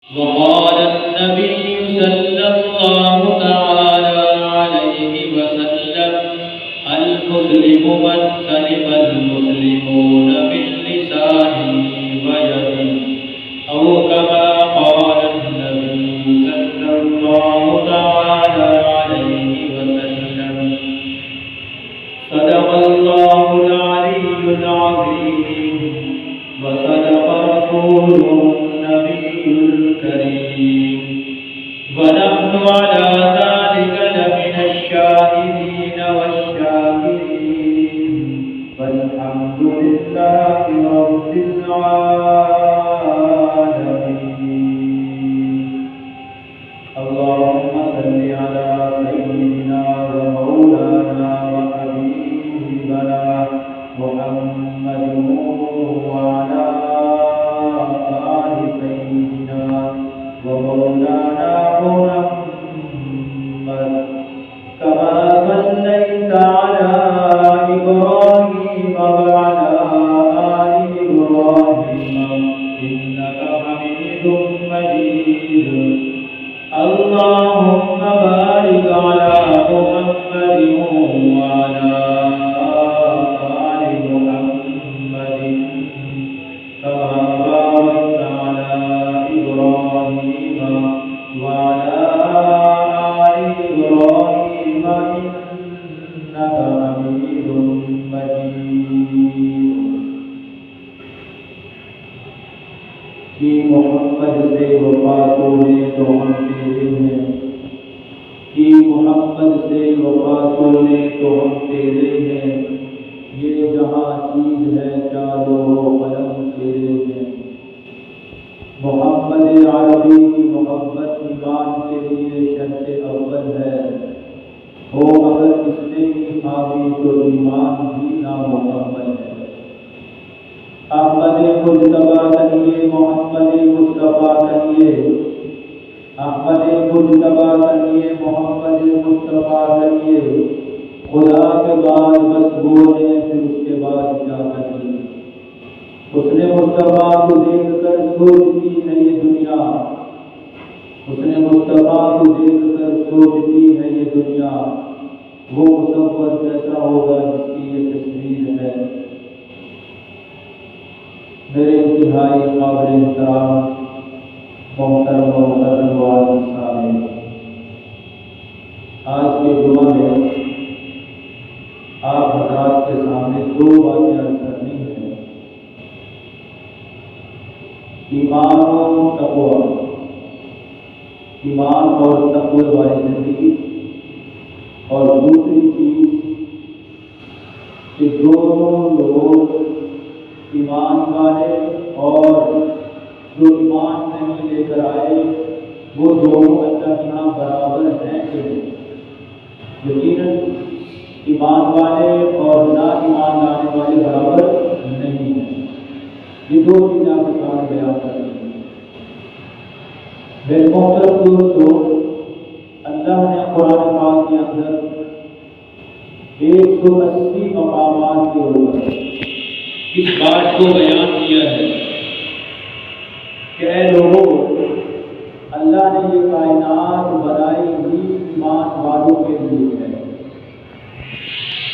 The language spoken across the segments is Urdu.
وقال النبي صلى الله تعالى عليه وسلم المسلم من سلم المسلمون من لسانه ويده أو كما قال النبي صلى الله تعالى عليه وسلم صدق الله العلي العظيم وصدق رسوله النبي الكريم ونحن على ذلك لمن الشاهدين والشاكرين والحمد لله رب العالمين. اللهم صل على سيدنا ومولانا وحبيبنا محمد وعلى آل سيدنا ومولانا محمد كما صليت على إبراهيم وعلى آل إبراهيم إنك حميد مجيد. اللهم بارك على محمد وعلى آل محمد كما باركت على إبراهيم وعلى آل إبراهيم إنك حميد مجيد. کہ محمد سے وفا توڑے تو ہم تیرے ہیں، کہ محمد سے وفا توڑے تو ہم تیرے ہیں، یہ جہاں چیز ہے چادر و قلم تیرے ہیں. محمد عربی کی محبت ایمان کے لیے شرط اول ہے، ہو اگر اس نے کی خواہی تو ایمان بھی نامکمل ہے. احمد مجتبیٰ کہیے، محمد مصطفیٰ کہیے، احمد مجتبیٰ کہیے، محمد مصطفیٰ کہیے. خدا کے بعد بس بولے پھر اس کے بعد کیا کہیے. حسن مصطفیٰ کو دیکھ کر سوچتی ہے یہ دنیا، حسن مصطفیٰ کو دیکھ کر سوچتی ہے یہ دنیا، وہ مصور کیسا ہوگا جس کی یہ تصویر ہے. میرے انتہائی قابل احترام محترم و مکرم والد صاحب، آج کے جمعہ میں آپ حضرات کے سامنے دو باتیں عرض کرنی ہیں. ایمان و تقوی، ایمان اور تقوی والی زندگی، اور دوسری چیز کہ دونوں لوگ ایمان والے اور جو ایمان نہیں لے کر آئے وہ دونوں اللہ کے یہاں برابر ہیں کہ نہیں. یقیناً ایمان والے اور نا ایمان لانے والے برابر نہیں ہیں. یہ دو چیزیں آپ کے سامنے بیان کر رہی ہیں. میرے محترم دوستو، اللہ نے قرآن پاک کے اندر 180 مقامات کے اوپر اس بات کو بیان کیا ہے کہ اے لوگوں، اللہ نے یہ کائنات بنائی ہی ایمان والوں کے لیے ہے.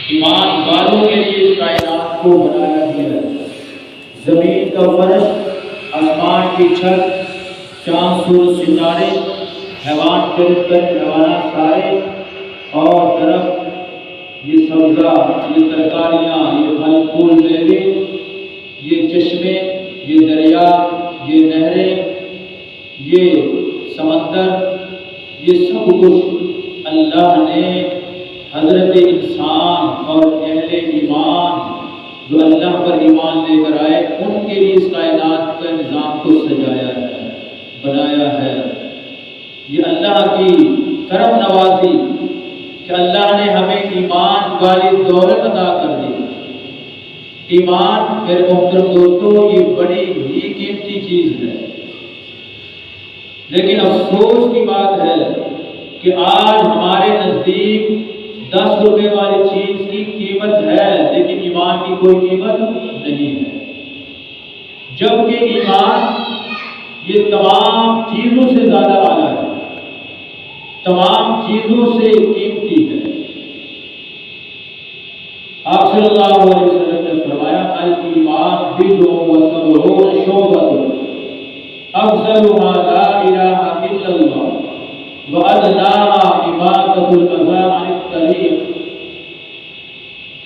ایمان والوں کے لیے اس کائنات کو بنایا گیا ہے. زمین کا فرش، آسمان کی چھت، چاند سورج ستارے، حیوان پرند حیوانات سارے، اور درخت، یہ سبزہ، یہ ترکاریاں، یہ پھل پھول میوے، یہ چشمے، یہ دریا، یہ نہریں، یہ سمندر، یہ سب کچھ اللہ نے حضرت انسان اور اہل ایمان جو اللہ پر ایمان لے کر آئے ان کے لیے اس کائنات کا نظام کو سجایا ہے، بنایا ہے. یہ اللہ کی کرم نوازی کہ اللہ نے ہمیں ایمان والی دولت عطا کر دی. ایمان میرے محترم دوستو یہ بڑی ہی قیمتی چیز ہے، لیکن افسوس کی بات ہے کہ آج ہمارے نزدیک 10 روپے والی چیز کی قیمت ہے لیکن ایمان کی کوئی قیمت نہیں ہے. جبکہ ایمان یہ تمام چیزوں سے زیادہ اعلیٰ ہے، تمام چیزوں سے قیمتی ہے۔ آپ صلی اللہ علیہ وسلم نے فرمایا الایمان بضع و سبعون شعبۃ افضلها لا الہ الا اللہ وادناها اماطۃ الاذی عن الطریق،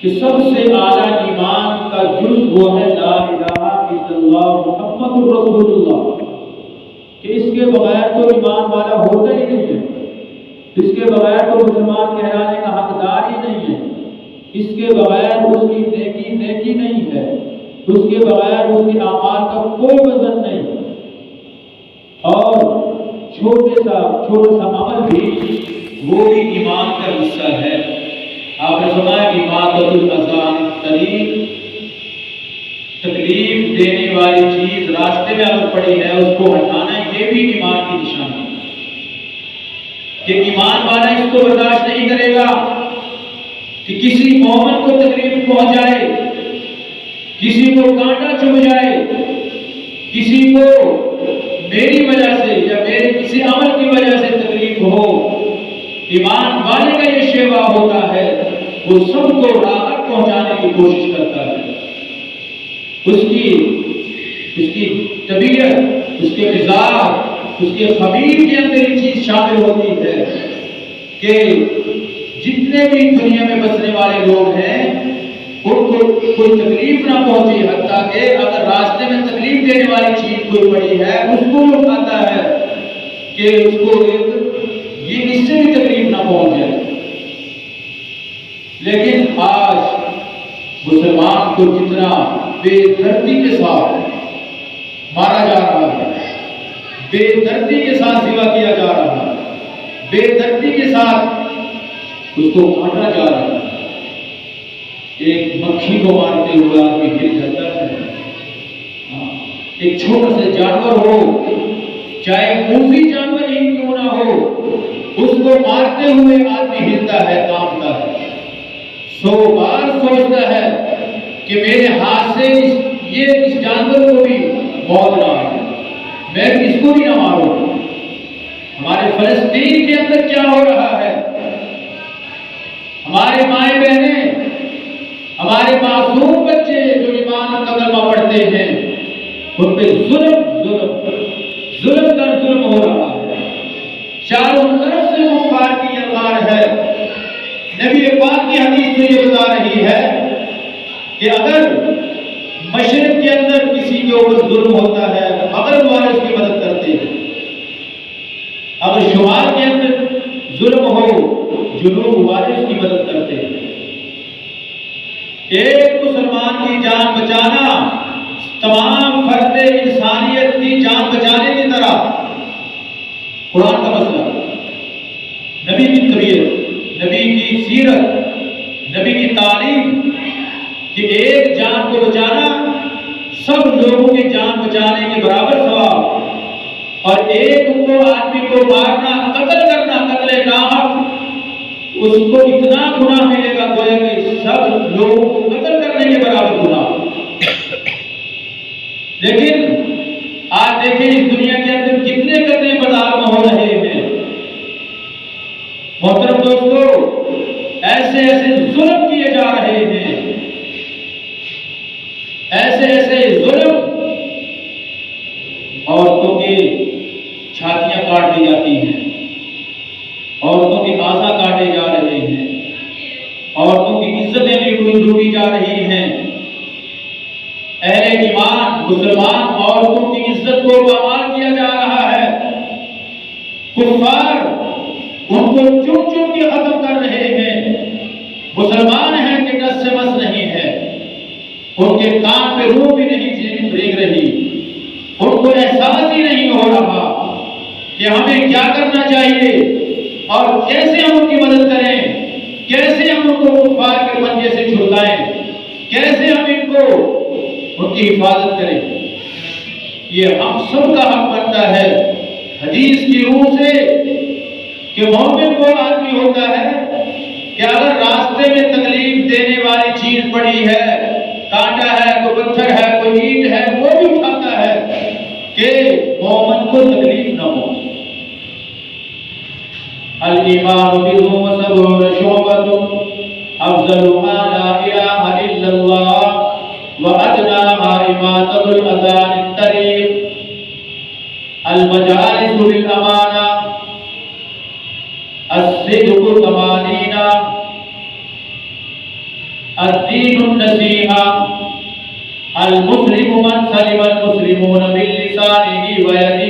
کہ سب سے اعلیٰ ایمان کا جز وہ ہے لا الہ الا اللہ محمد رسول اللہ، کہ اس کے بغیر تو ایمان والا ہوتا ہی نہیں ہے، اس کے بغیر تو مسلمان کہلانے کا حقدار ہی نہیں ہے، اس کے بغیر اس کی نیکی نہیں ہے، اس کے بغیر اس کے اعمال کا کوئی وزن نہیں، اور چھوٹا سا عمل بھی وہ بھی ایمان کا حصہ ہے۔ آپ نے سنا ہے اماطۃ الاذی عن الطریق، تکلیف دینے والی چیز راستے میں اگر پڑی ہے اس کو ہٹانا، یہ بھی ایمان کی نشانی ہے کہ ایمان والا اس کو برداشت نہیں کرے گا کہ کسی مومن کو تکلیف پہنچ جائے، کسی کو کانٹا چبھ جائے، کسی کو میری وجہ سے یا میرے کسی عمل کی وجہ سے تکلیف ہو۔ ایمان والے کا یہ شیوا ہوتا ہے، وہ سب کو راحت پہنچانے کی کوشش کرتا ہے۔ اس کی طبیعت، اس کے مزاج، اس کے خمیر کے اندر یہ چیز شامل ہوتی ہے کہ جتنے بھی دنیا میں بسنے والے لوگ ہیں ان کو کوئی تکلیف نہ پہنچے، حتیٰ کہ اگر راستے میں تکلیف دینے والی چیز کوئی پڑی ہے اس کو بھی اٹھاتا ہے کہ اس کو اس سے بھی تکلیف نہ پہنچ جائے۔ لیکن آج مسلمان کو جتنا بے دردی کے ساتھ مارا جا رہا ہے، بے دردی کے ساتھ ذبح کیا جا رہا ہے، بے دردی کے ساتھ اس کو کاٹا جا رہا ہے، ایک مکھی کو مارتے ہوئے آدمی گر جاتا ہے، ایک چھوٹا سا جانور ہو، چاہے موذی جانور ہی کیوں نہ ہو، اس کو مارتے ہوئے آدمی ہلتا ہے، کانپتا ہے، 100 بار سوچتا ہے کہ میرے ہاتھ سے اس جانور کو بھی موت نہ آئے، میں اس کو بھی نہ ماروں۔ ہمارے فلسطین کے اندر کیا ہو رہا ہے؟ ہمارے مائیں بہنیں، ہمارے معصوم بچے جو ایمان کا کلمہ پڑھتے ہیں، ان پہ ظلم در ظلم ہو رہا ہے، چاروں طرف سے کفار کی یلغار ہے۔ نبی پاک کی حدیث تو یہ بتا رہی ہے کہ اگر مشرق کے اندر کسی کے اوپر ظلم ہوتا ہے، مغرب والے اس کی مدد کرتے ہیں، اگر شمال کے اندر ظلم ہو، جنوب والے اس کی مدد کرتے ہیں۔ ایک مسلمان کی جان بچانا تمام فرد انسانیت کی جان بچانے کی طرح قرآن کا مسئلہ، نبی کی طبیعت، نبی کی سیرت، نبی کی تعلیم کہ ایک جان کو بچانا سب لوگوں کی جان بچانے کے برابر ثواب، اور ایک کو آدمی کو مارنا، قتل کرنا، قتل ناحق، اس کو اتنا گناہ ملے گا گویا کہ سب لوگوں کو قتل کرنے کے برابر گناہ۔ لیکن آج دیکھیں اس دنیا کے اندر کتنے قتل بدعام ہو رہے ہیں۔ محترم دوستو، ایسے ایسے ظلم کیے جا رہے ہیں، ایسے ایسے ظلم، عورتوں کی چھاتیاں کاٹ دی جاتی ہیں، عورتوں کے اعضاء کاٹے جا رہے ہیں، عورتوں کی عزتیں بھی لوٹی جا رہی ہیں۔ اہل ایمان مسلمان عورتوں کی عزت کو پامال کیا جا رہا ہے، کفار ان کو چن چن کے ختم کر رہے ہیں۔ مسلمان ہیں کہ ٹس سے مس نہیں ہے، ان کے کان پہ روح بھی نہیں بھیگ رہی، ان کو احساس ہی نہیں ہو رہا کہ ہمیں کیا کرنا چاہیے اور کیسے ہم ان کی مدد کریں، کیسے ہم ان کو کفار کے پنجے سے چھڑکائیں، کیسے ہم ان کو ان کی حفاظت کریں۔ یہ ہم سب کا حق بنتا ہے حدیث کی روح سے کہ مومن وہ آدمی ہوتا ہے کہ اگر راستے میں تکلیف دینے والی چیز پڑی ہے، کانٹا ہے، کوئی پتھر ہے، کوئی اینٹ ہے، وہ بھی اٹھاتا ہے کہ مومن کو تکلیف نہ ہو۔ الایمان بضع وسبعون شعبۃ افضلها لا الہ الا اللہ وادناها اماطۃ الاذى عن الطریق المجالس بالامانہ الصدق ثمانین الدین النصیحہ المسلم من سلم المسلمون من لسانه ویدہ۔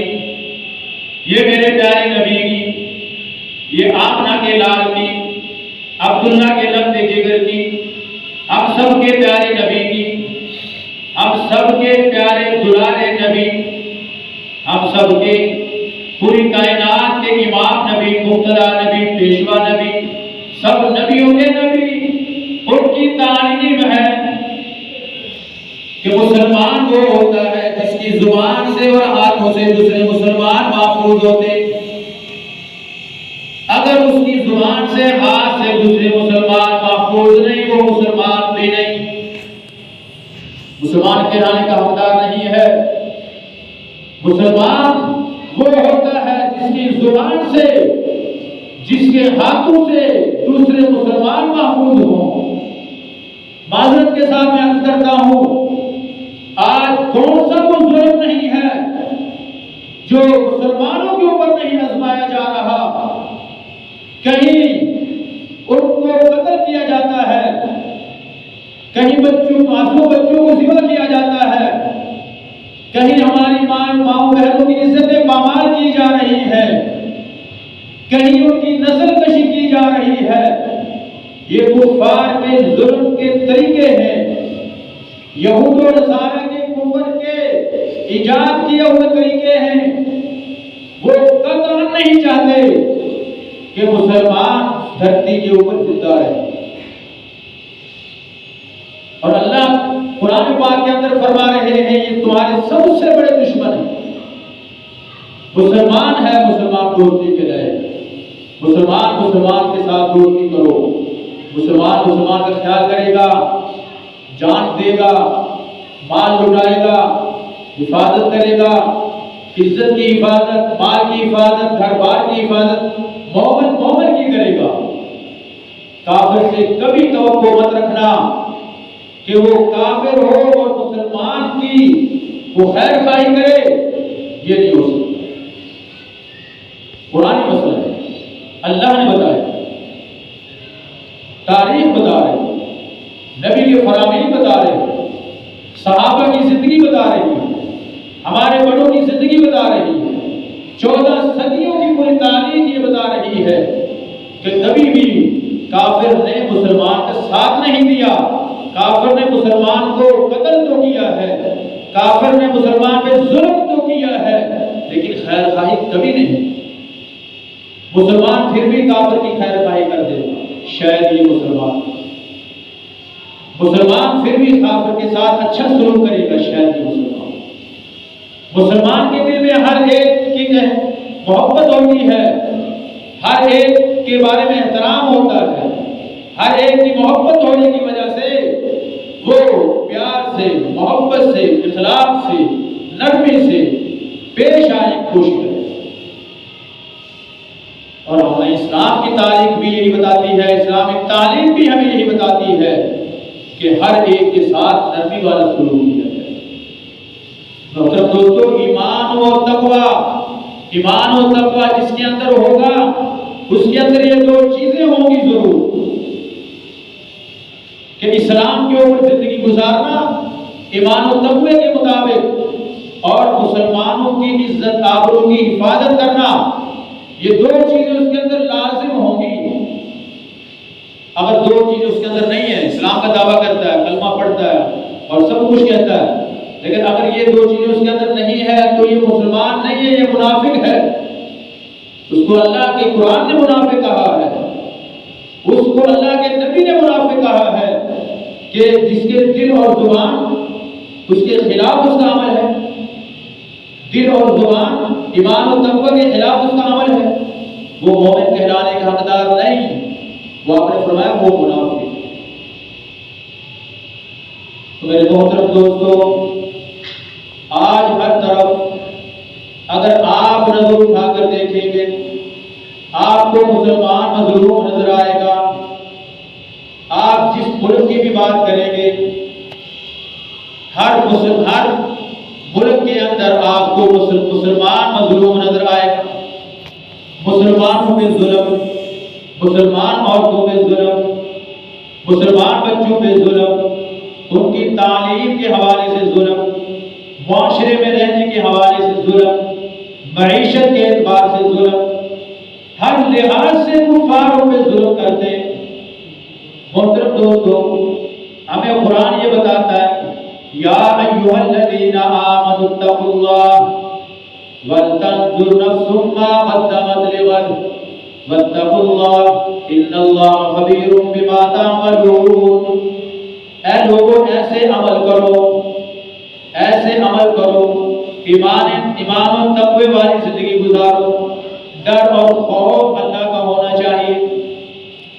یہ میرے پیارے نبی کی، یہ آمنہ کے لال کی، عبداللہ کے لفظ جگر کی، ہم سب کے پیارے نبی کی، ہم سب کے پیارے دلارے نبی، ہم سب کے پوری کائنات کے امام نبی، مقتدی نبی، پیشوا نبی، سب نبیوں کے نبی، ان کی تعلیم ہے کہ مسلمان وہ ہوتا ہے جس کی زبان سے اور ہاتھوں سے دوسرے مسلمان محفوظ ہوتے۔ اگر اس کی زبان سے ہاتھ سے دوسرے مسلمان محفوظ نہیں، وہ مسلمان بھی نہیں، مسلمان کہلانے کا حقدار نہیں ہے۔ مسلمان وہ ہوتا ہے جس کی زبان سے، جس کے ہاتھوں سے دوسرے مسلمان محفوظ ہوں۔ معذرت کے ساتھ میں عرض کرتا ہوں، آج کون سا وہ ظلم نہیں ہے جو مسلمانوں کے اوپر نہیں آزمایا جا رہا؟ کہیں ان کو قتل کیا جاتا ہے، کہیں معصوم بچوں کو ذبح کیا جاتا ہے، کہیں ہماری ماؤں بہنوں کی عزتیں پامال کی جا رہی ہے، کہیں ان کی نسل کشی کی جا رہی ہے۔ یہ کفار کے ظلم کے طریقے ہیں، یہود و نصارہ کے کفر کے ایجاد کیے ہوئے طریقے ہیں۔ وہ قطعاً نہیں چاہتے کہ مسلمان دھرتی کے اوپر زندہ رہے، اور اللہ قرآن پاک کے اندر فرما رہے ہیں یہ تمہارے سب سے بڑے دشمن ہیں۔ مسلمان ہے مسلمان دوستی کے لئے، مسلمان مسلمان کے ساتھ دوستی کرو، مسلمان مسلمان کا خیال کرے گا، جان دے گا، مال لٹائے گا، حفاظت کرے گا، عزت کی حفاظت، مال کی حفاظت، گھر بار کی حفاظت مومن مومن کی کرے گا۔ کافر سے کبھی توقع مت رکھنا کہ وہ کافر ہو اور مسلمان کی وہ خیر خواہی کرے، یہ نہیں ہو سکتا۔ قرآن مسئلہ ہے، اللہ نے بتایا، تاریخ بتا رہے، نبی کے فرامین بتا رہے، صحابہ کی زندگی بتا رہی ہے، ہمارے بڑوں کی زندگی بتا رہی ہے، 14 صدیوں کی پوری تاریخ یہ بتا رہی ہے کہ کبھی بھی کافر نے مسلمان کا ساتھ نہیں دیا، کافر نے مسلمان کو قتل تو کیا ہے، کافر نے مسلمان پہ ظلم تو کیا ہے، لیکن خیر خواہی کبھی نہیں۔ مسلمان پھر بھی کافر کی خیر خواہی کر دے، شاید یہ مسلمان پھر بھی کافر کے ساتھ اچھا سلوک کرے گا، شاید یہ مسلمان کے دل میں ہر ایک کی محبت ہوتی ہے، ہر ایک کے بارے میں احترام ہوتا ہے، ہر ایک کی محبت ہونے کی وجہ سے وہ پیار سے، محبت سے، اخلاق سے، نرمی سے پیش آنے کی کوشش کرے۔ اور ہمیں اسلام کی تاریخ بھی یہی بتاتی ہے، اسلامی تعلیم بھی ہمیں یہی بتاتی ہے کہ ہر ایک کے ساتھ نرمی والا سلوک کیا جائے۔ محترم دوستو، ایمان و تقوی جس کے اندر ہوگا اس کے اندر یہ 2 چیزیں ہوں گی ضرور، کہ اسلام کے اوپر زندگی گزارنا ایمان و تقوی کے مطابق، اور مسلمانوں کی عزت آبرو کی حفاظت کرنا، یہ 2 چیزیں اس کے اندر لازم ہوں گی۔ اگر 2 چیزیں اس کے اندر نہیں ہے، اسلام کا دعویٰ کرتا ہے، کلمہ پڑھتا ہے اور سب کچھ کہتا ہے، لیکن اگر یہ 2 چیزیں اس کے اندر نہیں ہے تو یہ مسلمان نہیں ہے، یہ منافق ہے۔ اس کو اللہ کے قرآن نے منافق کہا ہے، اس کو اللہ کے نبی نے منافق کہا ہے، کہ جس کے دل اور زبان اس کے خلاف اس کا عمل ہے، دل اور زبان ایمان و تقوی کے خلاف اس کا عمل ہے، وہ مومن کہلانے کا حقدار نہیں، وہ آپ نے فرمایا وہ منافق۔ تو میرے محترم دوستو، آج ہر طرف اگر آپ نظر اٹھا کر دیکھیں گے آپ کو مسلمان مظلوم نظر آئے گا. آپ جس ملک کی بھی بات کریں گے ہر ملک کے اندر آپ کو مسلمان مظلوم نظر آئے گا. مسلمانوں پہ ظلم، مسلمان عورتوں پہ ظلم، مسلمان بچوں پہ ظلم، ان کی تعلیم کے حوالے سے ظلم، معاشرے میں رہنے کے حوالے سے ظلم، معیشت کے اعتبار سے ظلم، ہر لحاظ سے کفاروں پہ ظلم کرتے ہیں. محترم دوستو، ہمیں قرآن یہ بتاتا ہے یا ایھا الذین آمنوا اتقوا اللہ ولتنظر نفس ما قدمت لغد واتقوا اللہ ان اللہ خبیر بما تعملون. اے لوگوں ایسے عمل کرو ایمان و تقوی والی زندگی گزارو. ڈر اور خوف اللہ کا ہونا چاہیے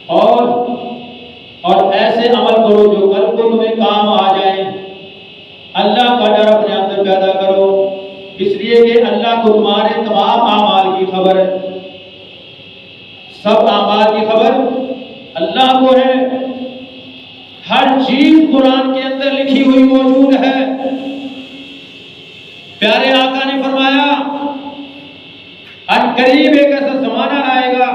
اور ایسے عمل کرو جو کل کو تمہیں کام آ جائیں. اللہ کا ڈر اپنے اندر پیدا کرو، اس لیے کہ اللہ کو تمہارے تمام اعمال کی خبر ہے. سب اعمال کی خبر اللہ کو ہے. ہر چیز قرآن کے اندر لکھی ہوئی موجود ہے. پیارے آقا نے فرمایا ان قریب ایک ایسا زمانہ آئے گا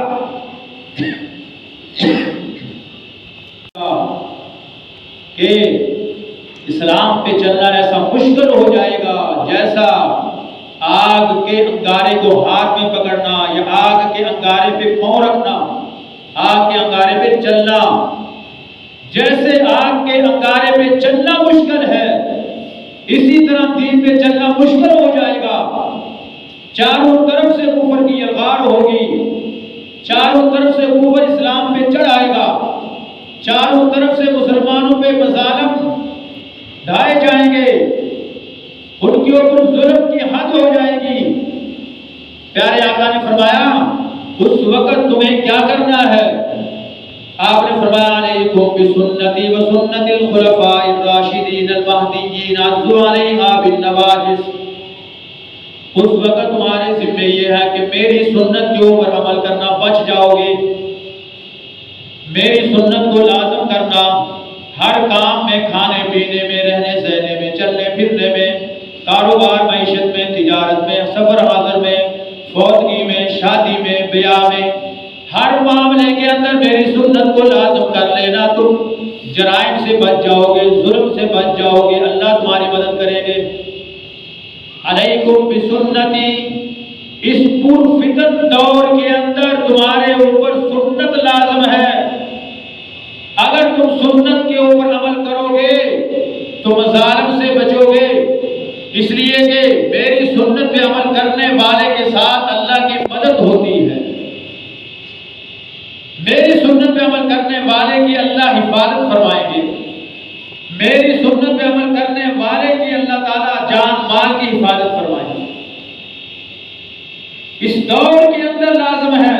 کہ اسلام پہ چلنا ایسا مشکل ہو جائے گا جیسا آگ کے انگارے کو ہاتھ میں پکڑنا یا آگ کے انگارے پہ پاؤں رکھنا، آگ کے انگارے پہ چلنا. جیسے آگ کے انگارے پہ چلنا مشکل ہے اسی طرح دین پہ چلنا مشکل ہو جائے گا. چاروں طرف سے کفر کی یلغار ہوگی، چاروں طرف سے کفر اسلام پہ چڑھ آئے گا، چاروں طرف سے مسلمانوں پہ مظالم ڈھائے جائیں گے، ان کے اوپر ظلم کی حد ہو جائے گی. پیارے آقا نے فرمایا اس وقت تمہیں کیا کرنا ہے؟ آپ نے فرمایا علیکم بسنتی و سنت الخلفاء الراشدین المہدیین عضوا علیہا بالنواجذ. اس وقت تمہارے ذمہ یہ ہے کہ میری سنت کے اوپر عمل کرنا، بچ جاؤ گے. میری سنت کو لازم کرنا، ہر کام میں، کھانے پینے میں، رہنے سہنے میں، چلنے پھرنے میں، کاروبار معیشت میں، تجارت میں، سفر حاضر میں، فوتگی میں، شادی میں، بیاہ میں، ہر معاملے کے اندر میری سنت کو لازم کر لینا. تم جرائم سے بچ جاؤ گے، ظلم سے بچ جاؤ گے، اللہ تمہاری مدد کریں گے. علیکم بسنتی، اس پرفتن دور کے اندر تمہارے اوپر سنت لازم ہے. اگر تم سنت کے اوپر عمل کرو گے تو مظالم سے بچو گے، اس لیے کہ میری سنت پہ عمل کرنے والے کے ساتھ اللہ کی مدد ہوتی ہے. میری سنت پہ عمل کرنے والے کی اللہ حفاظت فرمائیں گے، میری سنت پہ عمل کرنے والے کی اللہ تعالیٰ جان مال کی حفاظت فرمائیں گے. اس دور کے اندر لازم ہے،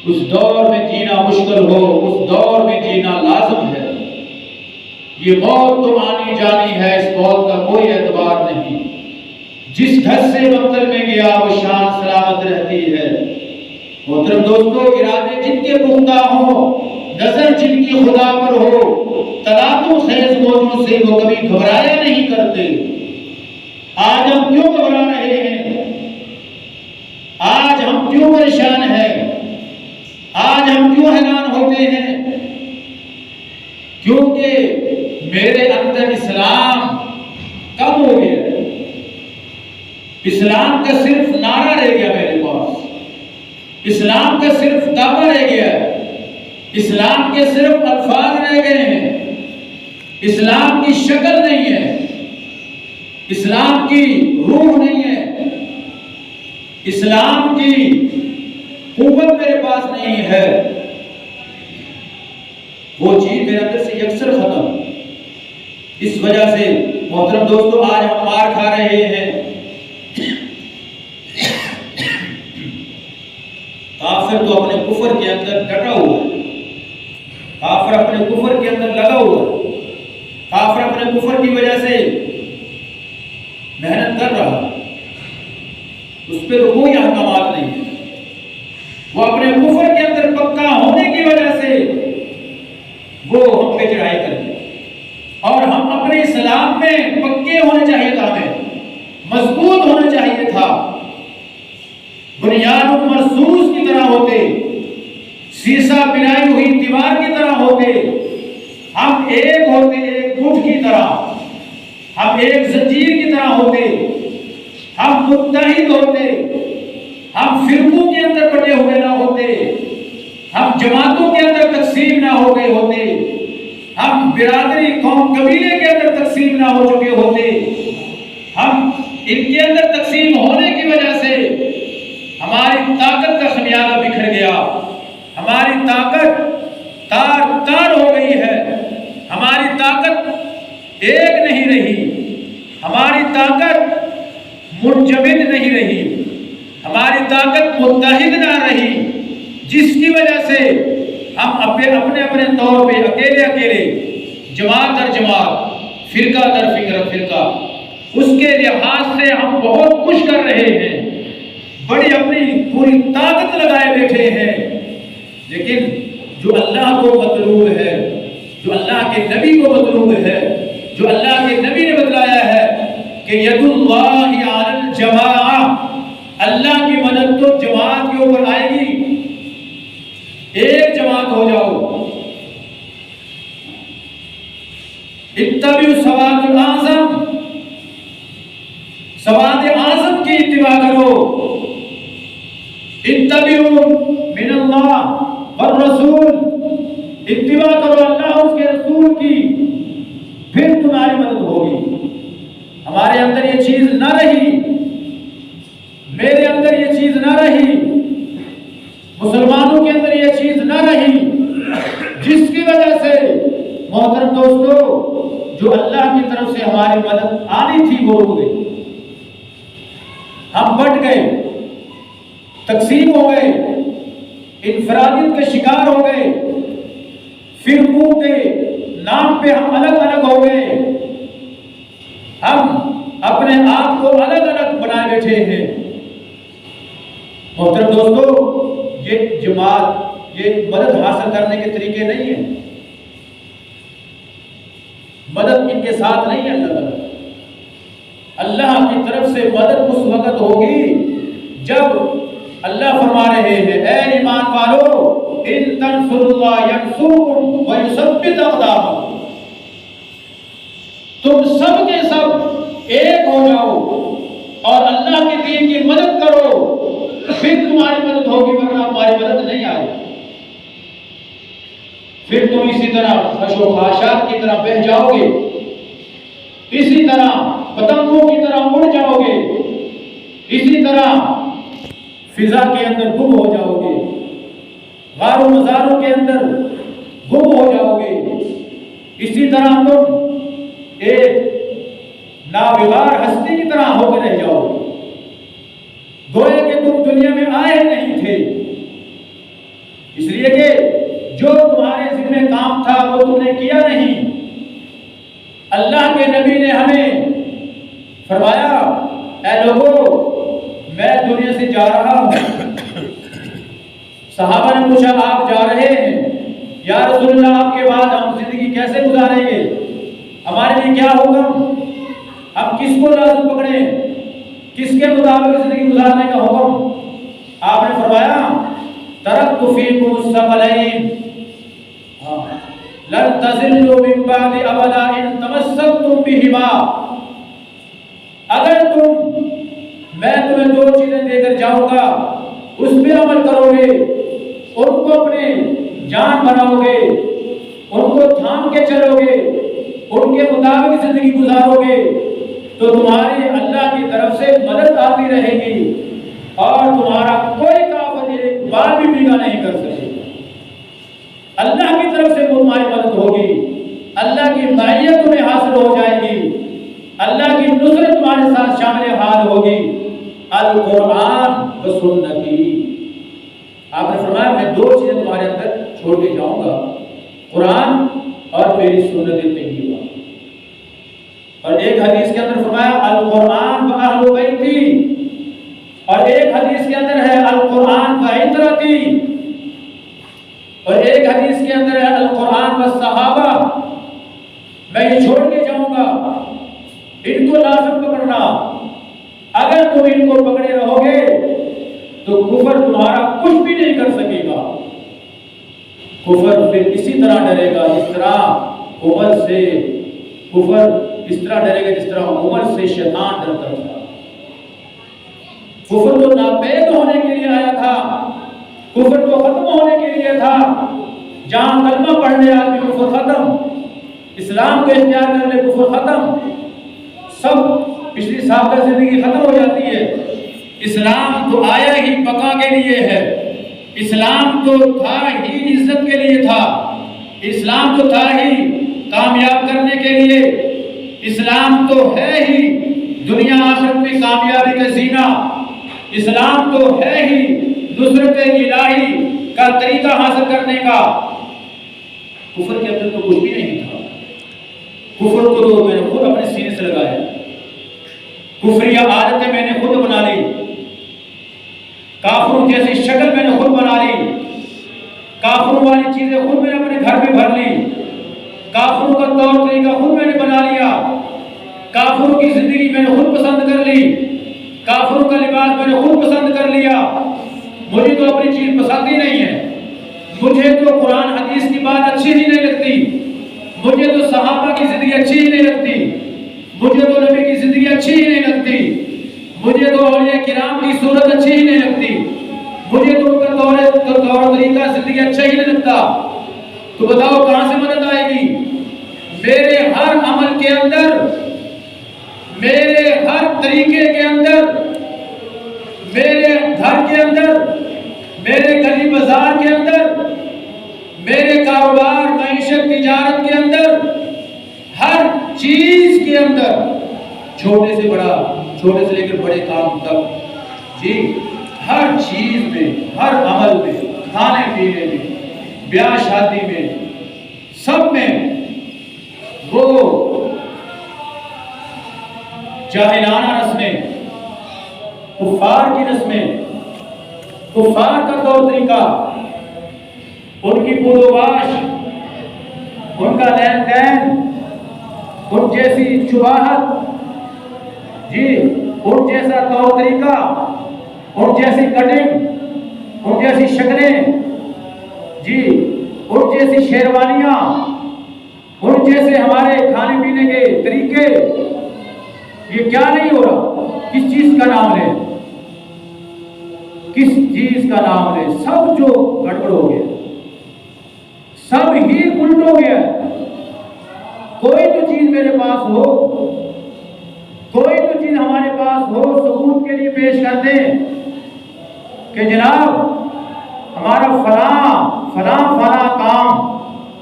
اس دور میں جینا مشکل ہو، اس دور میں جینا لازم ہے. یہ موت تو آنی جانی ہے، اس موت کا کوئی اعتبار نہیں. جس گھر سے مقتل میں گیا وہ شان سلامت رہتی ہے. محترم دوستو، ارادے جن کے پختہ ہوں، نظر جن کی خدا پر ہو، تلاطم خیز موجوں سے وہ کبھی گھبرایا نہیں کرتے. آج ہم کیوں گھبرا رہے ہیں؟ آج ہم کیوں پریشان ہیں؟ آج ہم کیوں حیران ہوتے ہیں؟ کیونکہ میرے اندر اسلام کم ہو گیا. اسلام کا صرف نعرہ رہ گیا میرے پاس، اسلام کا صرف دعویٰ رہ گیا، اسلام کے صرف الفاظ رہ گئے ہیں، اسلام کی شکل نہیں ہے، اسلام کی روح نہیں ہے، اسلام کی قوت میرے پاس نہیں ہے. وہ چیز میرے اندر سے یکسر ختم. اس وجہ سے محترم دوستو، آج ہم مار کھا رہے ہیں. کافر تو اپنے کفر کے اندر ڈٹا ہوا ہے، کافر اپنے کفر کے اندر لگا ہوا ہے، کافر اپنے کفر کی وجہ سے محنت اس پہ تو کوئی احکامات نہیں ہے، وہ اپنے کفر کے اندر پکا ہونے کی وجہ سے وہ ہم پہ چڑھائی کرتے، اور ہم اپنے اسلام میں پکے ہونے چاہیے تھا، ہمیں مضبوط ہونا چاہیے تھا، بنیاد مرصوص کی طرح ہوتے، سیسا پلائی ہوئی دیوار کی طرح ہوتے، ہم ایک ہوتے، ایک گٹھ کی طرح، ہم ایک زنجیر کی طرح ہوتے، ہم متحد ہوتے، ہم فرقوں کے اندر بٹے ہوئے نہ ہوتے، ہم جماعتوں کے اندر تقسیم نہ ہو گئے ہوتے، ہم برادری قوم قبیلے کے اندر تقسیم نہ ہو چکے ہوتے، ہم ان کے اندر تقسیم ہونے کی وجہ سے ہماری طاقت کا خمیازہ بکھر گیا، ہماری طاقت تار تار ہو گئی ہے، ہماری طاقت ایک نہیں رہی، ہماری طاقت منجمد نہیں رہی، ہماری طاقت متحد نہ رہی، جس کی وجہ سے ہم اپنے اپنے طور پہ اکیلے اکیلے، جماعت در جماعت، فرقہ در فرقہ، اس کے لحاظ سے ہم بہت کچھ کر رہے ہیں، بڑی اپنی پوری طاقت لگائے بیٹھے ہیں، لیکن جو اللہ کو مطلوب ہے، جو اللہ کے نبی کو مطلوب ہے، جو اللہ کے نبی نے بتلایا ہے کہ ید اللہ علی الجماعہ، اللہ کی مدد تو جماعت کے اوپر آئے گی، ایک جماعت ہو جاؤ، اتبعوا سواد الاعظم، سواد اعظم کی اتباع کرو، اتبعوا من اللہ والرسول، اتباع کرو اللہ اور اس کے رسول کی، پھر تمہاری مدد ہوگی۔ ہمارے اندر یہ چیز نہ رہی، میرے اندر یہ چیز نہ رہی، مسلمانوں کے اندر یہ چیز نہ رہی، جس کی وجہ سے محترم دوستو جو اللہ کی طرف سے ہماری مدد آنی تھی وہ رک گئی، ہم بٹ گئے، تقسیم ہو گئے، انفرادیت کے شکار ہو گئے، فرقوں کے نام پہ ہم الگ الگ ہو گئے، ہم اپنے آپ کو الگ الگ بنائے بیٹھے ہیں۔ محترم دوستو یہ جماعت، یہ مدد حاصل کرنے کے طریقے نہیں ہیں، مدد ان کے ساتھ نہیں ہے، اللہ کی طرف سے مدد اس وقت ہوگی جب اللہ فرما رہے ہیں اے ایمان والو ان تنصروا اللہ ینصرکم ویثبت اقدامکم، تم سب کے سب ایک ہو جاؤ اور اللہ کے دین کی مدد کرو، پھر تمہاری مدد ہوگی، ورنہ تمہاری مدد نہیں آئے، پھر تم اسی طرح خش و خاشاک کی طرح بہہ جاؤ گے، اسی طرح پتنگوں کی طرح اڑ جاؤ گے، اسی طرح فضا کے اندر گم ہو جاؤ گے، غار و مزاروں کے اندر گم ہو جاؤ گے، اسی طرح تم ایک نابغار ہستی کی طرح ہو کے رہ جاؤ گے، گویا کہ تم دنیا میں آئے نہیں تھے، اس لیے کہ جو تمہارے ذمہ کام تھا وہ تم نے کیا نہیں۔ اللہ کے نبی نے ہمیں فرمایا اے لوگو میں دنیا سے جا رہا ہوں، صحابہ نے پوچھا آپ جا رہے ہیں یا رسول اللہ، آپ کے بعد ہم زندگی کیسے گزاریں گے، ہمارے لیے کیا حکم، ہم کس کو لازم پکڑیں، کس کے مطابق زندگی گزارنے کا حکم؟ آپ نے فرمایا ترکت فیکم الثقلین لن تضلوا من بعد ابدا ان تمسکتم بہما، اگر میں تمہیں دو چیزیں دے کر جاؤں گا، اس پہ عمل کرو گے، ان کو اپنے جان بناؤ گے، ان کو تھام کے چلو گے، ان کے مطابق زندگی گزارو گے، تو تمہاری اللہ کی طرف سے مدد آتی رہے گی اور تمہارا کوئی کافر ایک بار بھی بگا نہیں کر سکے، اللہ کی طرف سے تمہاری مدد ہوگی، اللہ کی معیت تمہیں حاصل ہو جائے گی، اللہ کی نصرت تمہارے ساتھ شامل حال ہوگی، القرآن و سنتی۔ آپ نے فرمایا میں دو چیزیں تمہارے اندر چھوڑ کے جاؤں گا، قرآن اور میری سنت طیبہ۔ اور ایک حدیث کے اندر فرمایا القرآن و اہل بیتی، اور ایک حدیث کے اندر ہے القرآن وعطرتی، اور ایک حدیث کے اندر ہے القرآن والصحابہ، میں یہ چھوڑ کے جاؤں گا، ان کو لازم پکڑنا، اگر تم ان کو پکڑے رہو گے تو کفر تمہارا کچھ بھی نہیں کر سکے گا۔ کفر پھر اسی طرح ڈرے گا جس طرح عمر سے، کفر اس طرح ڈرے گا جس طرح عمر سے شیطان ڈرتا تھا۔ کفر تو ناپید ہونے کے لیے آیا تھا، کفر تو ختم ہونے کے لیے تھا، جہاں کلمہ پڑھنے آدمی کفر ختم، اسلام کو اختیار کر لے کفر ختم، سب پچھلی سابقہ زندگی ختم ہو جاتی ہے۔ اسلام تو آیا ہی بقا کے لیے ہے، اسلام تو تھا ہی عزت کے لیے تھا، اسلام تو تھا ہی کامیاب کرنے کے لیے، اسلام تو ہے ہی دنیا آخرت میں کامیابی کا زینہ، اسلام تو ہے ہی نصرت الہی کا طریقہ حاصل کرنے کا۔ کفر کے اندر تو کچھ بھی نہیں تھا، کفر کو تو میں نے خود اپنے سینے سے لگایا، کفریہ عادتیں میں نے خود بنا لی، کافروں جیسی شکل میں نے خود بنا لی، کافروں والی چیزیں خود میں نے اپنے گھر میں بھر لی، کافروں کا طور طریقہ خود میں نے بنا لیا، کافروں کی زندگی میں نے خود پسند کر لی، کافروں کا لباس میں نے خود پسند کر لیا۔ مجھے تو اپنی چیز پسند ہی نہیں ہے، مجھے تو قرآن حدیث کی بات اچھی ہی نہیں لگتی، مجھے تو صحابہ کی زندگی اچھی ہی نہیں لگتی، مجھے تو نبی کی زندگی اچھی ہی نہیں لگتی، مجھے تو اولیاء کرام کی صورت اچھی ہی نہیں لگتی، مجھے تو ان کا طور و طریقہ زندگی اچھا ہی نہیں لگتا۔ تو بتاؤ کہاں سے مدد آئے گی؟ میرے ہر عمل کے اندر، میرے ہر طریقے کے اندر، میرے گھر کے اندر، میرے گلی بازار کے اندر، میرے کاروبار معیشت تجارت کے اندر، ہر چیز کے اندر، چھوٹے سے بڑا، چھوٹے سے لے کر بڑے کام تک، جی ہر چیز میں، ہر عمل میں، کھانے پینے میں، بیاہ شادی میں، سب میں وہ جاہلانہ رسمیں، کفار کی رسمیں، کفار کا طور طریقہ، ان کی بود و باش، ان کا لین دین، ان جیسی شباہت، جی ان جیسا طور طریقہ، ان جیسی کٹنگ، ان جیسی شکلیں، جی ان جیسی شیروانیاں، ان جیسے ہمارے کھانے پینے کے طریقے، یہ کیا نہیں ہو رہا؟ کس چیز کا نام لے؟ کس چیز کا نام لے؟ سب جو گڑبڑ ہو گیا، سب ہی الٹ ہو گیا۔ کوئی تو چیز میرے پاس ہو، کوئی تو چیز ہمارے پاس ہو، ثبوت کے لیے پیش کر دیں کہ جناب ہمارا فلاں کام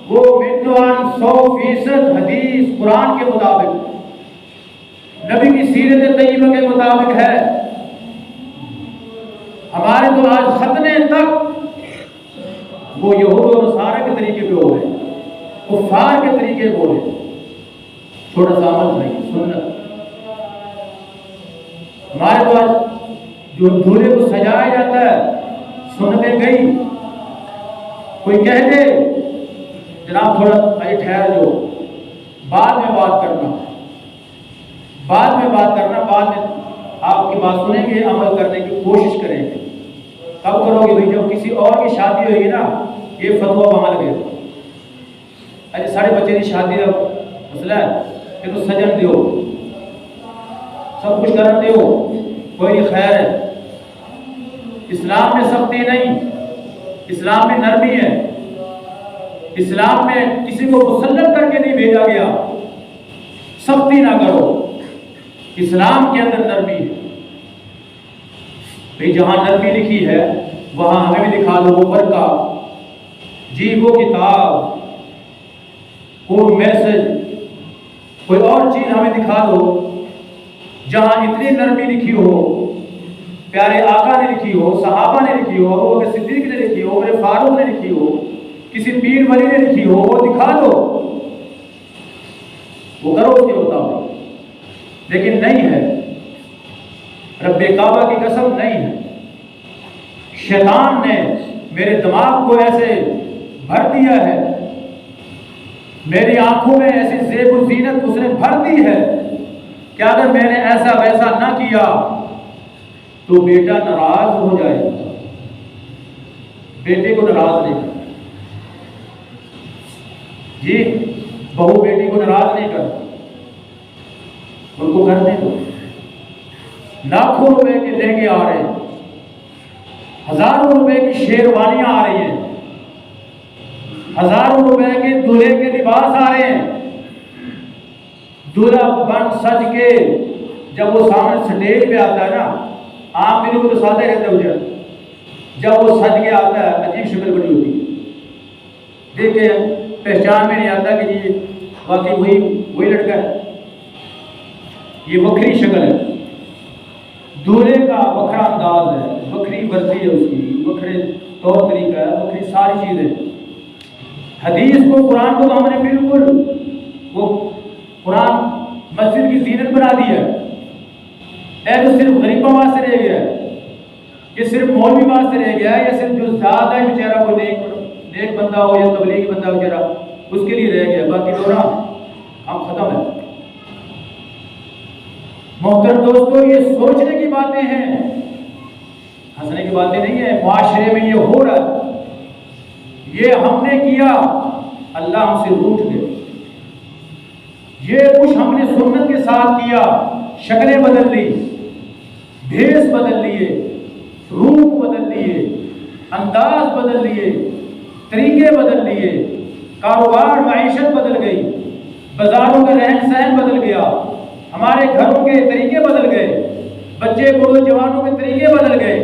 وہ منوان 100% حدیث قرآن کے مطابق، نبی کی سیرت طیبہ کے مطابق ہے۔ ہمارے تو آج ختنے تک وہ یہود و نصارہ کے طریقے پہ ہو رہے ہیں، کفار کے طریقے پہ ہو رہے ہیں۔ چھوٹا سا عمل نہیں، سنت۔ ہمارے تو آج جو دولے کو سجایا جاتا ہے، سنتیں گئی، کوئی کہہ دے جناب تھوڑا ابھی ٹھہر جو، بعد میں بات کرنا، بعد میں بات کرنا، بعد میں آپ کی بات سنیں گے، عمل کرنے کی کوشش کریں گے۔ کب کرو گے بھائی؟ جب کسی اور کی شادی ہوئے گی نا، یہ فتویٰ وہاں لگے گا، اچھا سارے بچے کی شادی کا مسئلہ ہے کہ تو سجن دیو، سب کچھ کرن دیو، کوئی نہیں، خیر ہے۔ اسلام میں سختی نہیں، اسلام میں نرمی ہے، اسلام میں کسی کو مسلط کر کے نہیں بھیجا گیا، سختی نہ کرو، اسلام کے اندر نرمی ہے۔ بھئی جہاں نرمی لکھی ہے وہاں ہمیں بھی دکھا دو وہ برکہ، جی وہ کتاب، وہ میسج، کوئی اور چیز ہمیں دکھا دو جہاں اتنی نرمی لکھی ہو، پیارے آقا نے لکھی ہو، صحابہ نے لکھی ہو، ابو بکر صدیق نے لکھی ہو، عمر فاروق نے لکھی ہو، کسی پیر ولی نے لکھی ہو، وہ دکھا دو، وہ کرو اس کے مطابق۔ لیکن نہیں ہے، رب کعبہ کی قسم نہیں ہے، شیطان نے میرے دماغ کو ایسے بھر دیا ہے، میری آنکھوں میں ایسی زیب و زینت اس نے بھر دی ہے کہ اگر میں نے ایسا ویسا نہ کیا تو بیٹا ناراض ہو جائے گا۔ بیٹے کو ناراض نہیں کرتا جی، بہو بیٹی کو ناراض نہیں کرتا، ان کو کرنے دو۔ لاکھوں روپے کے لہنگے آ رہے ہیں، ہزاروں روپے کی شیروانیاں آ رہی ہیں، ہزاروں روپے کے دولہے کے لباس آ رہے ہیں۔ دولہا بن سج کے جب وہ سامنے سٹیج پہ آتا ہے نا، عام دنوں کو تو سادہ رہتا ہے، جب وہ سج کے آتا ہے عجیب شکل بنی ہوتی ہے، دیکھیں پہچان میں نہیں آتا کہ یہ واقعی وہی لڑکا ہے، یہ وکری شکل ہے۔ دولہے کا وکھرا انداز ہے، وکری وردی ہے، اس کی وکھرے طور طریقہ ہے، وکری ساری چیزیں۔ حدیث کو قرآن کو تو ہم نے بالکل وہ قرآن مسجد کی زینت بنا دی ہے، تو صرف غریبوں واسطے رہ گیا ہے، یہ صرف مولوی واسطے رہ گیا ہے، یا صرف جو زیادہ ہی بیچارہ کوئی نیک بندہ ہو یا تبلیغی بندہ بیچارہ اس کے لیے رہ گیا، باقی لوگ ہم ختم ہیں۔ محترم دوستو، یہ سوچنے کی باتیں ہیں، ہنسنے کی باتیں نہیں ہیں۔ معاشرے میں یہ ہو رہا ہے، یہ ہم نے کیا، اللہ ہم سے روٹھ گئے۔ یہ کچھ ہم نے سنت کے ساتھ کیا، شکلیں بدل لی، بھیس بدل لیے، روپ بدل لیے، انداز بدل لیے، طریقے بدل لیے، کاروبار معیشت بدل گئی، بازاروں کا رہن سہن بدل گیا، ہمارے گھروں کے طریقے بدل گئے، بچے بوڑھے جوانوں کے طریقے بدل گئے،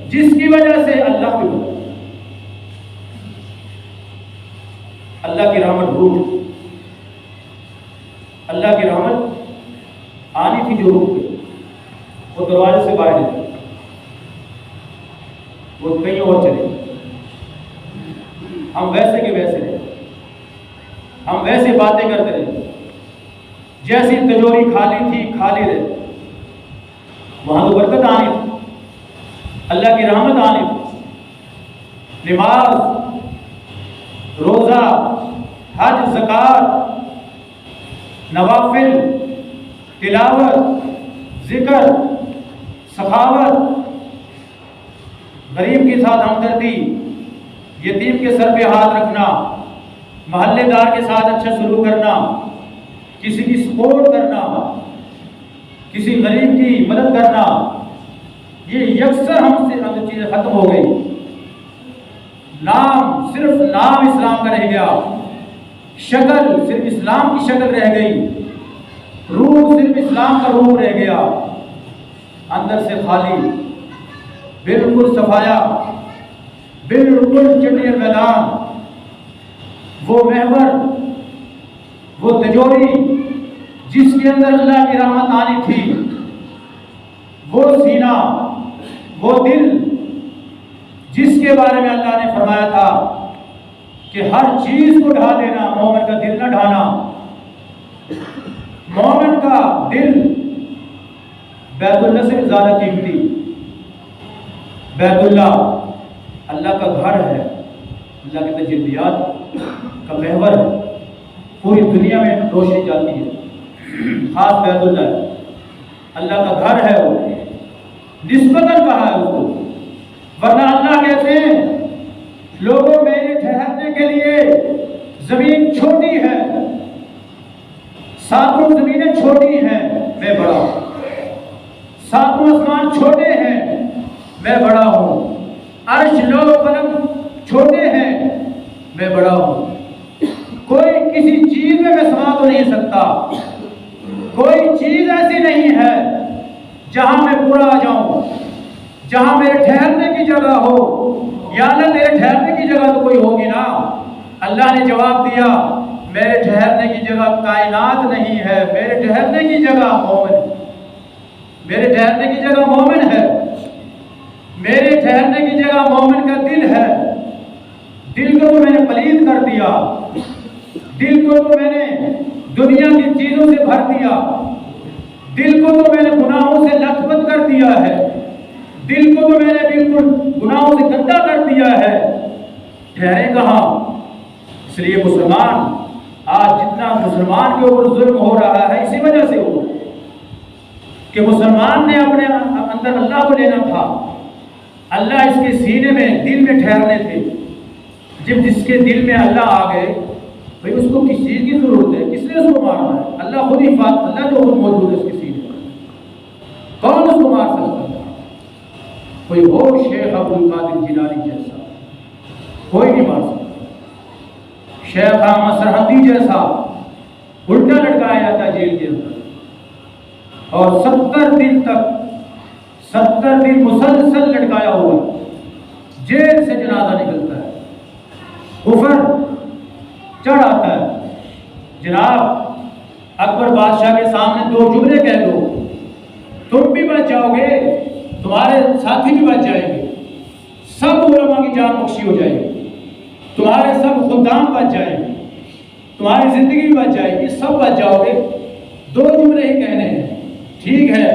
جس کی وجہ سے اللہ بھی بدل، اللہ کی رحمت روٹ، اللہ کی رحمت آنی تھی جو روٹ گئی، وہ دروازے سے باہر نکلی، وہ کہیں اور چلے، ہم ویسے کے ویسے رہے، ہم ویسے باتیں کرتے رہے، جیسی تجوری خالی تھی خالی رہے، وہاں تو برکت آنی تھی، اللہ کی رحمت آنی تھی۔ نماز، روزہ، حج، زکات، نوافل، تلاوت، ذکر، سخاوت، غریب کے ساتھ ہمدردی، یتیم کے سر پہ ہاتھ رکھنا، محلے دار کے ساتھ اچھا سلوک کرنا، کسی کی سپورٹ کرنا، کسی غریب کی مدد کرنا، یہ یکسر ہم سے چیزیں ختم ہو گئی۔ نام، صرف نام اسلام کا رہ گیا، شکل صرف اسلام کی شکل رہ گئی، روح صرف اسلام کا روح رہ گیا، اندر سے خالی، بالکل صفایا، بالکل چٹیا میدان، وہ محور، وہ تجوری جس کے اندر اللہ کی رحمت آنی تھی، وہ سینہ، وہ دل جس کے بارے میں اللہ نے فرمایا تھا کہ ہر چیز کو ڈھا دینا، مومن کا دل نہ ڈھانا۔ مومن کا دل بیت اللہ سے زیادہ قیمتی، بیت اللہ اللہ کا گھر ہے، اللہ کے تجلیات کا محور ہے، پوری دنیا میں روشنی جاتی ہے، خاص بیت اللہ ہے، اللہ کا گھر ہے، وہ نسبتاً کہا ہے اس کو، ورنہ اللہ کہتے ہیں لوگوں میرے ٹھہرنے کے لیے زمین چھوٹی ہے، ساتوں زمینیں چھوٹی ہیں، میں بڑا ہوں، ساتوں آسمان چھوٹے ہیں، میں بڑا ہوں، عرش لو قلم چھوٹے ہیں، میں بڑا ہوں، کوئی کسی چیز میں سما تو نہیں سکتا، کوئی چیز ایسی نہیں ہے جہاں میں پورا آ جاؤں، جہاں میرے ٹھہرنے کی جگہ ہو، یا اللہ تیرے ٹھہرنے کی جگہ تو کوئی ہوگی نا۔ اللہ نے جواب دیا میرے ٹھہرنے کی جگہ کائنات نہیں ہے، میرے ٹھہرنے کی جگہ مومن ہے، میرے ٹھہرنے کی جگہ مومن ہے، میرے ٹھہرنے کی جگہ مومن کا دل ہے۔ دل کو تو میں نے پلید کر دیا، دل کو تو میں نے دنیا کی چیزوں سے بھر دیا، دل کو تو میں نے گناہوں سے لت پت کر دیا ہے، دل کو تو میں نے بالکل گناہوں سے گندا کر دیا ہے، ٹھہرے کہاں؟ اس لیے مسلمان آج جتنا مسلمان کے اوپر ظلم ہو رہا ہے اسی وجہ سے ہو رہا ہے کہ مسلمان نے اپنے اندر اللہ کو لینا تھا، اللہ اس کے سینے میں دل میں ٹھہرنے تھے۔ جب جس کے دل میں اللہ آ گئے، بھائی اس کو کس چیز کی ضرورت ہے؟ کس نے اس کو مارنا ہے؟ اللہ خود ہی اللہ جو خود موجود ہے اس کے سینے میں، کون اس کو مار سکتا ہے؟ کوئی ہو شیخ عبد القادر جیلانی جیسا کوئی نہیں مار سکتا، شیخ احمد سرحدی جیسا الٹا لٹکایا جاتا جیل کے اندر، اور 70 دن تک 70 دن مسلسل لٹکایا ہوا، جیل سے جنازہ نکلتا ہے، کفر چڑھ آتا ہے۔ جناب اکبر بادشاہ کے سامنے 2 جملے کہہ دو، تم بھی بچ جاؤ گے، تمہارے ساتھی بھی بچ جائیں گے، سب علماء کی جان بخشی ہو جائے گی، تمہارے سب خدام بچ جائیں گے، تمہاری زندگی بھی بچ جائے گی، سب بچ جاؤ گے۔ 2 جملے ہی کہنے ہیں، ٹھیک ہے؟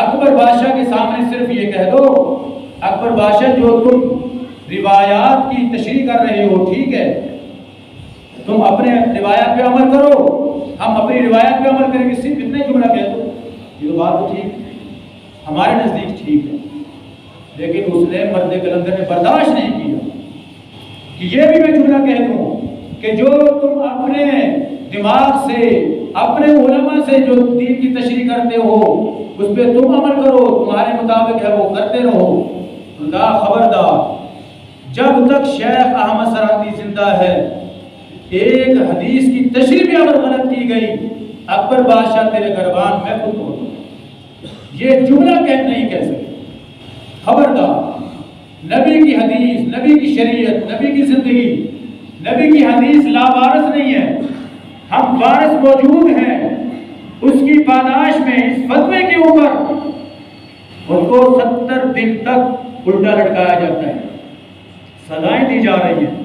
اکبر بادشاہ کے سامنے صرف یہ کہہ دو، اکبر بادشاہ جو تم روایات کی تشریح کر رہے ہو، ٹھیک ہے، تم اپنے روایات پہ عمل کرو، ہم اپنی روایت پہ عمل کریں گے، صرف اتنا ہی جملہ کہہ دو، یہ تو بات تو ٹھیک ہے، ہمارے نزدیک ٹھیک ہے۔ لیکن اس نے مرد کلندر نے برداشت نہیں کیا کہ یہ بھی میں جملہ کہہ دوں کہ جو تم اپنے دماغ سے، اپنے علماء سے جو دین کی تشریح کرتے ہو اس پہ تم عمل کرو، تمہارے مطابق ہے وہ کرتے رہو۔ خدا خبردار، جب تک شیخ احمد سرحدی زندہ ہے، ایک حدیث کی تشریح بھی اگر غلط کی گئی، اکبر بادشاہ تیرے گربان میں خود ہو، یہ جملہ نہیں کہہ سکتے۔ خبردار، نبی کی حدیث، نبی کی شریعت، نبی کی زندگی، نبی کی حدیث لاوارث نہیں ہے، ہم وارث موجود ہیں اس کی پاداش میں، اس فتوے کے اوپر ان کو 70 دن تک الٹا لٹکایا جاتا ہے، سزائیں دی جا رہی ہیں۔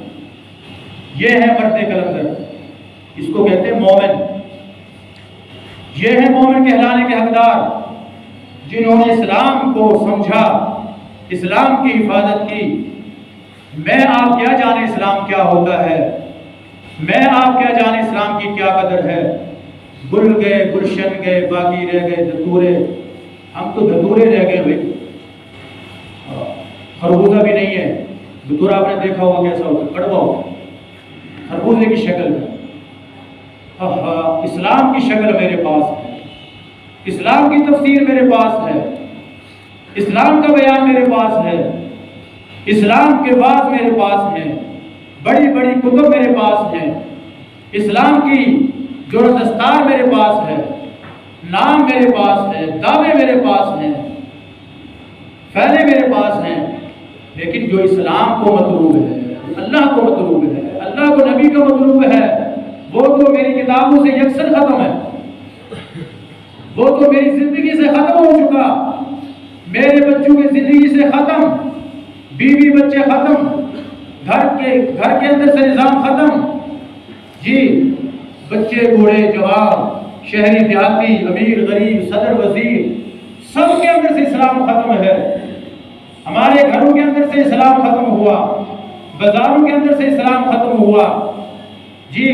یہ ہے مرد کلندر، اس کو کہتے ہیں مومن، یہ ہے مومن کہلانے کے حقدار، جنہوں نے اسلام کو سمجھا، اسلام کی حفاظت کی۔ میں آپ کیا جانے اسلام کیا ہوتا ہے، میں آپ کیا جانے اسلام کی کیا قدر ہے۔ گل گئے، گلشن گئے، باقی رہ گئے دھتورے، ہم تو دھتورے رہ گئے بھائی، خربوزہ بھی نہیں ہے۔ دھتورا آپ نے دیکھا ہوگا کیسا ہوتا ہے، کڑوا ہوتا ہے، خربوزے کی شکل میں۔ اسلام کی شکل میرے پاس ہے، اسلام کی تفسیر میرے پاس ہے، اسلام کا بیان میرے پاس ہے، اسلام کے بعد میرے پاس ہیں، بڑی بڑی کتب میرے پاس ہیں، اسلام کی جو دستار میرے پاس ہے، نام میرے پاس ہے، دعوے میرے پاس ہیں، فعلے میرے پاس ہیں۔ لیکن جو اسلام کو مطلوب ہے، اللہ کو مطلوب ہے، اللہ کو نبی کو مطلوب ہے، وہ تو میری کتابوں سے یکسر ختم ہے، وہ تو میری زندگی سے ختم ہو چکا، میرے بچوں کی زندگی سے ختم، بیوی بچے ختم، گھر کے اندر سے نظام ختم، جی بچے بوڑھے جوان، شہری دیہاتی، امیر غریب، صدر وزیر، سب کے اندر سے اسلام ختم ہے۔ ہمارے گھروں کے اندر سے اسلام ختم ہوا، بازاروں کے اندر سے اسلام ختم ہوا، جی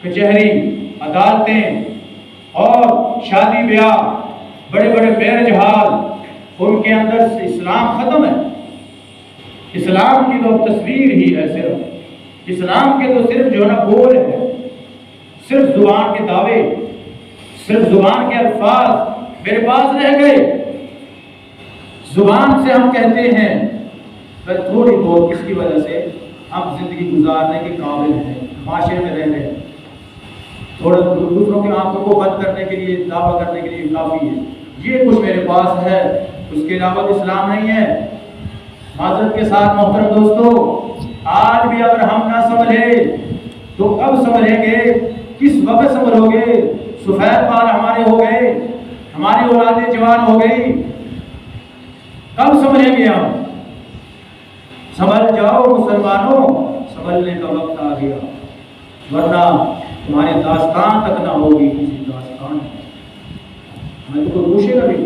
کچہری، عدالتیں اور شادی بیاہ، بڑے بڑے میرج ہال، ان کے اندر سے اسلام ختم ہے۔ اسلام کی تو تصویر ہی ہے، صرف اسلام کے تو صرف جو ہے نا بول ہے، صرف زبان کے دعوے، صرف زبان کے الفاظ میرے پاس رہ گئے، زبان سے ہم کہتے ہیں، پر تھوڑی بہت اس کی وجہ سے ہم زندگی گزارنے کے قابل ہیں، معاشرے میں رہ رہے ہیں، تھوڑا دوسروں کی آنکھوں کو بند کرنے کے لیے، دعویٰ کرنے کے لیے کافی ہے، یہ کچھ میرے پاس ہے، اس کے علاوہ اسلام نہیں ہے۔ معذرت کے ساتھ محترم دوستو، آج بھی اگر ہم نہ سمجھے تو کب سمجھیں گے، کس وقت سمجھو گے؟ سفید بال ہمارے ہو گئے، ہماری اولادیں جوان ہو گئی، کب سمجھیں گے ہم؟ سمجھ جاؤ مسلمانوں، سمجھنے کا وقت آ گیا، ورنہ تمہاری داستان تک نہ ہوگی کسی داستان میں تو کوئی پوچھے گا بھی،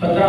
15